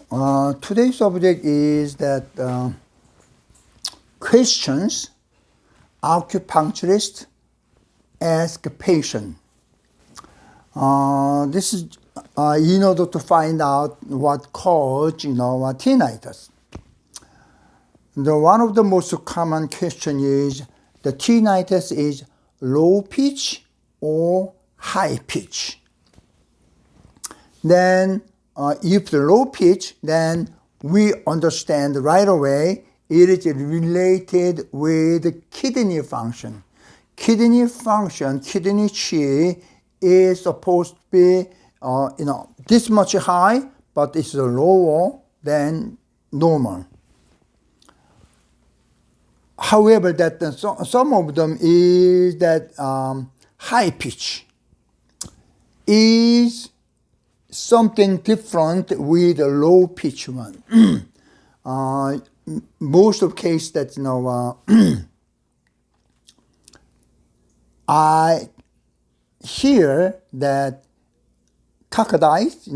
Today's subject is that questions acupuncturist ask patient. This is in order to find out what causes tinnitus. One of the most common question is the tinnitus is low pitch or high pitch. Then if the low pitch, then we understand right away it is related with kidney function. Kidney function, kidney qi is supposed to be this much high, but it's lower than normal. However, that some of them is that high pitch is something different with a low pitch one. Most of cases that I hear that crocodiles,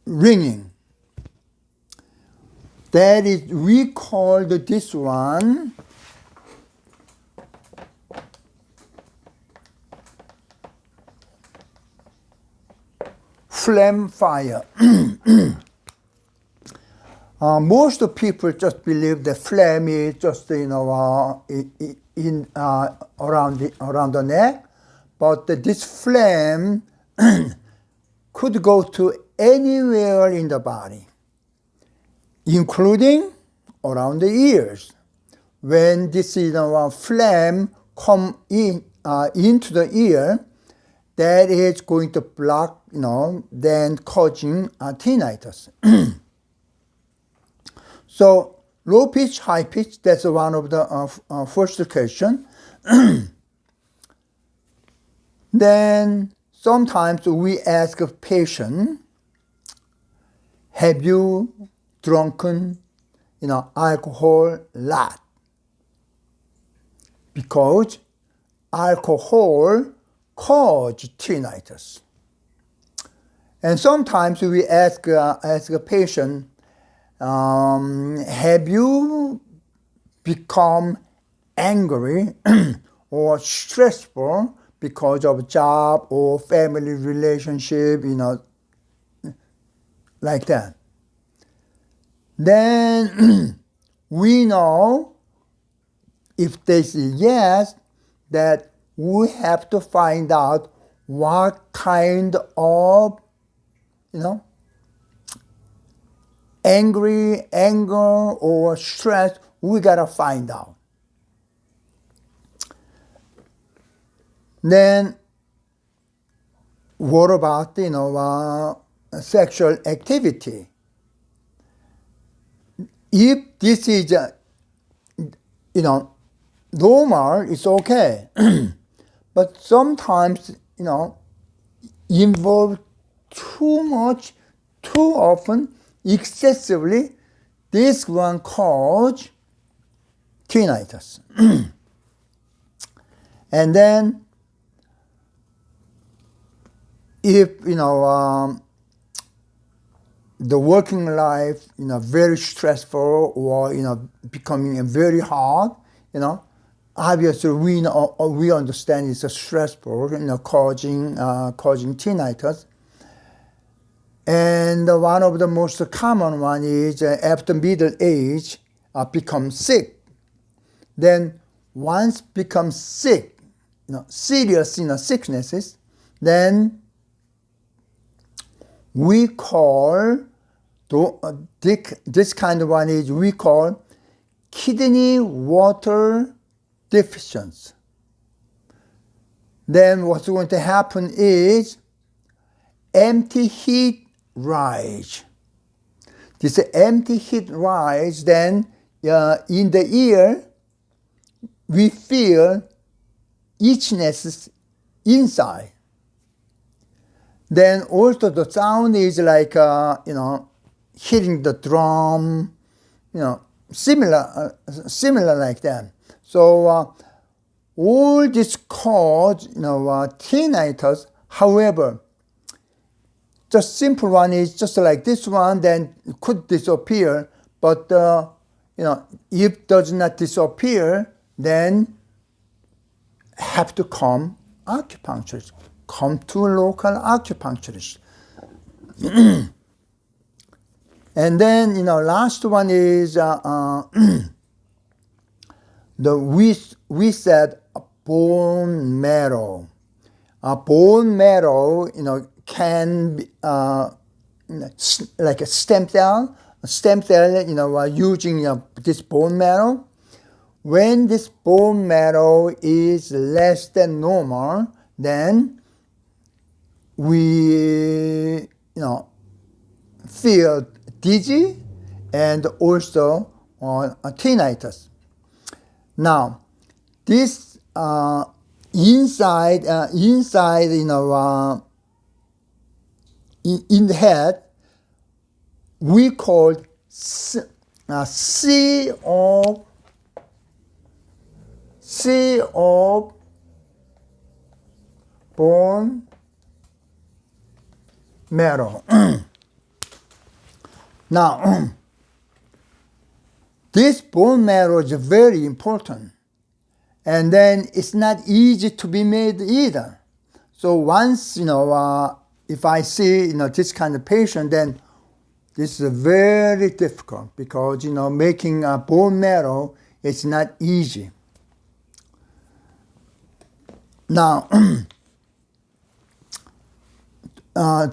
ringing. That is, we call this one phlegm fire. Most of people just believe that phlegm is just around the neck, but this phlegm could go to anywhere in the body, including around the ears. When this phlegm come into the ear, that is going to block, then causing tinnitus. So low pitch, high pitch, that's one of the first question. Then sometimes we ask a patient, have you drunken, alcohol a lot? Because alcohol causes tinnitus. And sometimes we ask a patient, have you become angry or stressful because of job or family relationship, like that? Then we know if they say yes, that we have to find out what kind of, anger or stress we gotta find out. Then what about sexual activity? If this is normal, it's okay. But sometimes involve too much, too often, excessively, this one causes tinnitus. And then if the working life very stressful or becoming very hard, obviously we understand it's a stressful, causing tinnitus. And one of the most common one is after middle age, become sick. Then once become sick, serious sicknesses, then we call this kind of one is we call kidney water deficiency. Then what's going to happen is empty heat rise. This empty heat rise, then in the ear, we feel itchiness inside. Then also the sound is like, hitting the drum, similar like that. So all this cause, tinnitus. However, just simple one is just like this one, then it could disappear. But if does not disappear, then have to come acupuncturist. Come to local acupuncturist. And then last one is we said bone marrow. Bone marrow, can be like a stem cell, using this bone marrow. When this bone marrow is less than normal, then we, feel dizzy and also tinnitus. Now, this inside, in the head, we call C of bone marrow. Now, this bone marrow is very important. And then it's not easy to be made either. So once, if I see, this kind of patient, then this is very difficult because, making a bone marrow is not easy. Now,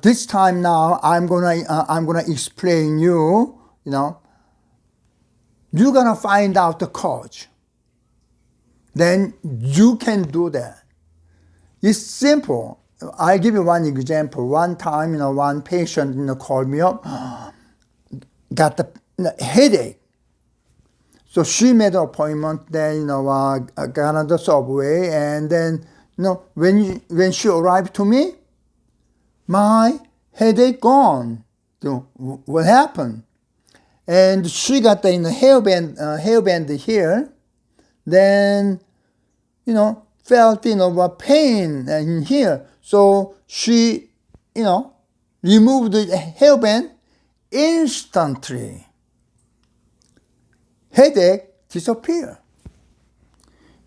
this time now, I'm gonna explain you, you're gonna find out the cause. Then you can do that. It's simple. I'll give you one example. One time, one patient, called me up, got the headache. So she made an appointment, then, got on the subway, and then, when she arrived to me, my headache gone. What happened? And she got the hairband here. Then, felt, a pain in here. So she, removed the hairband instantly. Headache disappear.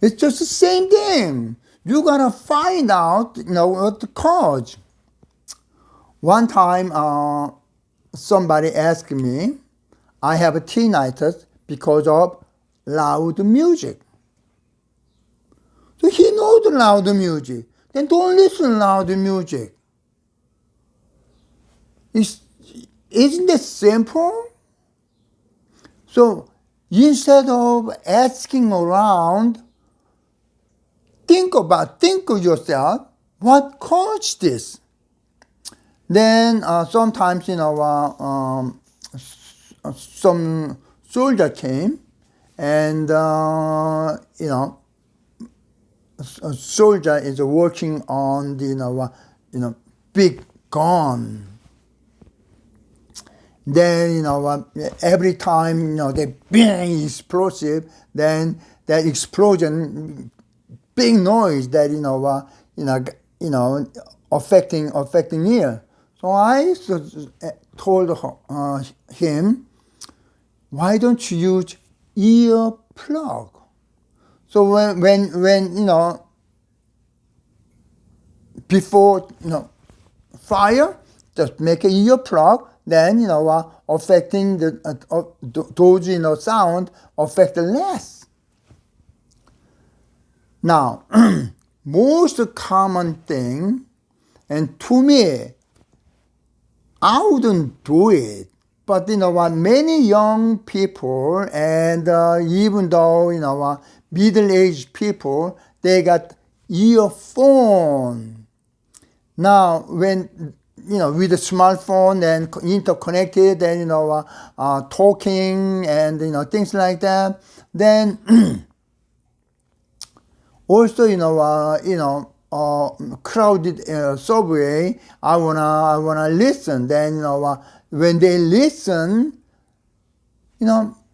It's just the same thing. You gotta find out, what the cause. One time, somebody asked me, I have a tinnitus because of loud music. So he knows the loud music. Then don't listen to loud music. Isn't it simple? So instead of asking around, think of yourself, what caused this? Then sometimes, some soldier came and, a soldier is working on the, big gun. Then, every time, they bang explosive, then that explosion, big noise that, affecting ear. So I told him, why don't you use ear plug? So when before fire, just make an ear plug. Then affecting those sound affect less. Now, most common thing, and to me, I wouldn't do it. But many young people and even though middle-aged people, they got earphone. Now, when with the smartphone and interconnected and talking and things like that, then also crowded subway, I wanna listen. Then when they listen,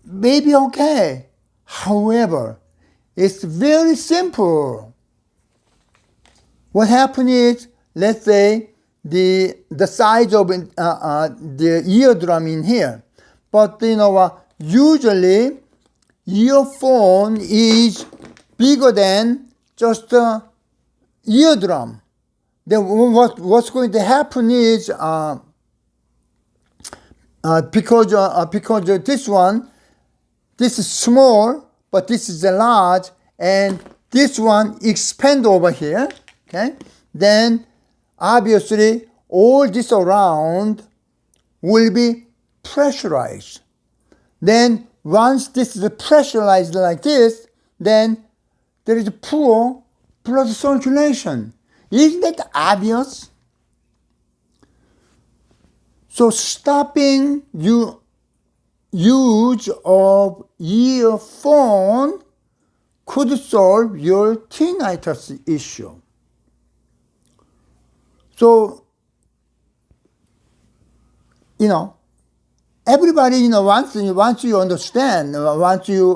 maybe okay. However, it's very simple. What happened is, let's say the size of the eardrum in here. But usually earphone is bigger than just the eardrum. Then what's going to happen is because this is small, but this is large, and this one expand over here. Okay, then obviously all this around will be pressurized. Then once this is pressurized like this, then there is poor blood circulation. Isn't that obvious? So stopping use of earphone could solve your tinnitus issue. So, everybody, once you understand, once you,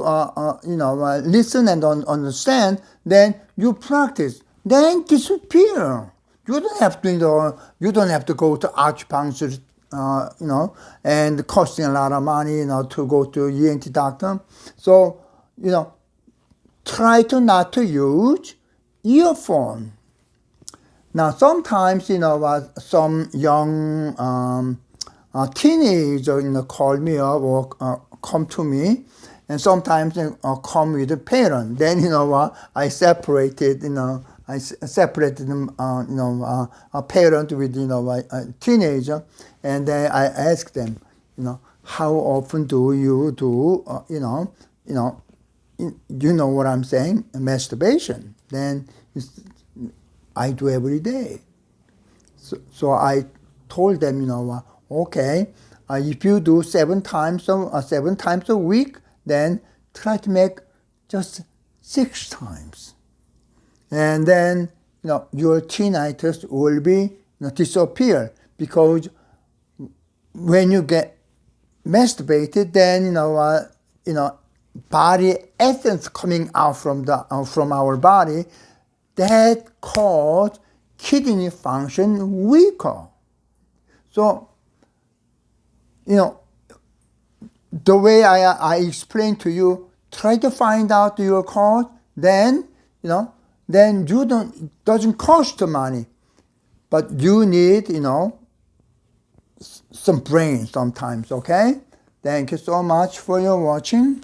listen and understand, then you practice, then disappear. You don't have to, you don't have to go to acupuncture, and costing a lot of money, to go to ENT doctor. So, try to not to use earphone. Now, sometimes, some young teenager, call me up or come to me, and sometimes come with a parent. Then, I separated, I separated them, a parent with, a teenager, and then I asked them, how often do you do, you know what I'm saying, masturbation? Then I do every day. So I told them, okay, if you do 7 times a week, then try to make just 6 times. And then, your tinnitus will be disappear, because when you get masturbated, then, body essence coming out from our body, that cause kidney function weaker. So, the way I explained to you, try to find out your cause, then you doesn't cost money, but you need, some brain sometimes, okay? Thank you so much for your watching.